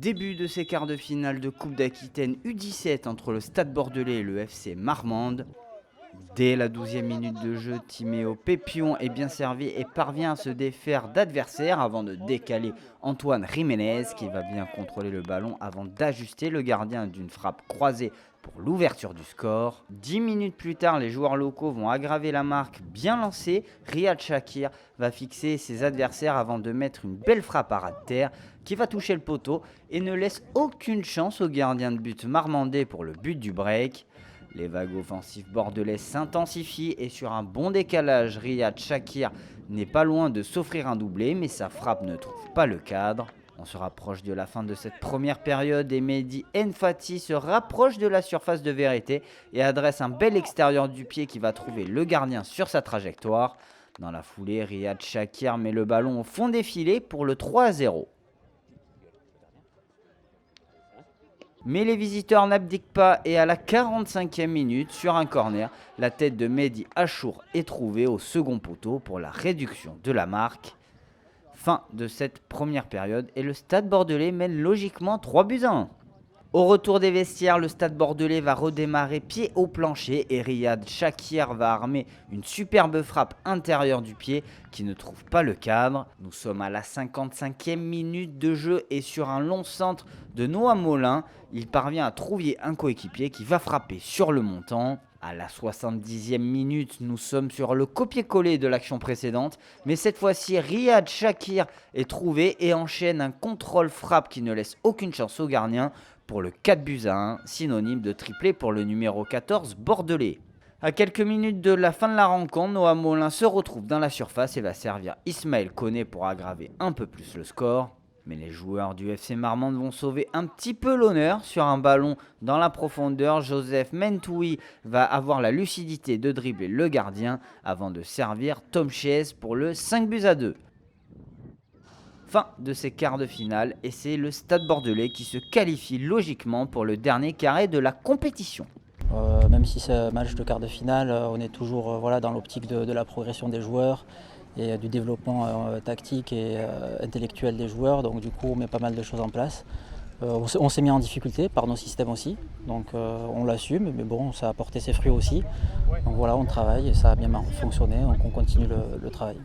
Début de ces quarts de finale de Coupe d'Aquitaine U17 entre le Stade Bordelais et le FC Marmande. Dès la 12e minute de jeu, Timéo Pépion est bien servi et parvient à se défaire d'adversaires avant de décaler Antoine Jiménez qui va bien contrôler le ballon avant d'ajuster le gardien d'une frappe croisée pour l'ouverture du score. 10 minutes plus tard, les joueurs locaux vont aggraver la marque bien lancée. Riyad Shakir va fixer ses adversaires avant de mettre une belle frappe à ras de terre qui va toucher le poteau et ne laisse aucune chance au gardien de but marmandais pour le but du break. Les vagues offensives bordelais s'intensifient et sur un bon décalage, Riyad Shakir n'est pas loin de s'offrir un doublé, mais sa frappe ne trouve pas le cadre. On se rapproche de la fin de cette première période et Mehdi Enfati se rapproche de la surface de vérité et adresse un bel extérieur du pied qui va trouver le gardien sur sa trajectoire. Dans la foulée, Riyad Shakir met le ballon au fond des filets pour le 3-0. Mais les visiteurs n'abdiquent pas et à la 45e minute, sur un corner, la tête de Mehdi Achour est trouvée au second poteau pour la réduction de la marque. Fin de cette première période et le Stade Bordelais mène logiquement 3-1. Au retour des vestiaires, le Stade Bordelais va redémarrer pied au plancher et Riyad Shakir va armer une superbe frappe intérieure du pied qui ne trouve pas le cadre. Nous sommes à la 55e minute de jeu et sur un long centre de Noah Molin, il parvient à trouver un coéquipier qui va frapper sur le montant. À la 70e minute, nous sommes sur le copier-coller de l'action précédente, mais cette fois-ci, Riyad Shakir est trouvé et enchaîne un contrôle-frappe qui ne laisse aucune chance au gardien pour le 4-1, synonyme de triplé pour le numéro 14 bordelais. À quelques minutes de la fin de la rencontre, Noah Molin se retrouve dans la surface et va servir Ismaël Koné pour aggraver un peu plus le score. Mais les joueurs du FC Marmande vont sauver un petit peu l'honneur sur un ballon dans la profondeur. Joseph Mentoui va avoir la lucidité de dribbler le gardien avant de servir Tom Chies pour le 5-2. Fin de ces quarts de finale et c'est le Stade Bordelais qui se qualifie logiquement pour le dernier carré de la compétition. Même si c'est un match de quart de finale, on est toujours dans l'optique de la progression des joueurs et du développement tactique et intellectuel des joueurs. Donc du coup, on met pas mal de choses en place. On s'est mis en difficulté par nos systèmes aussi, donc on l'assume, mais bon, ça a porté ses fruits aussi. Donc voilà, on travaille et ça a bien fonctionné, donc on continue le travail.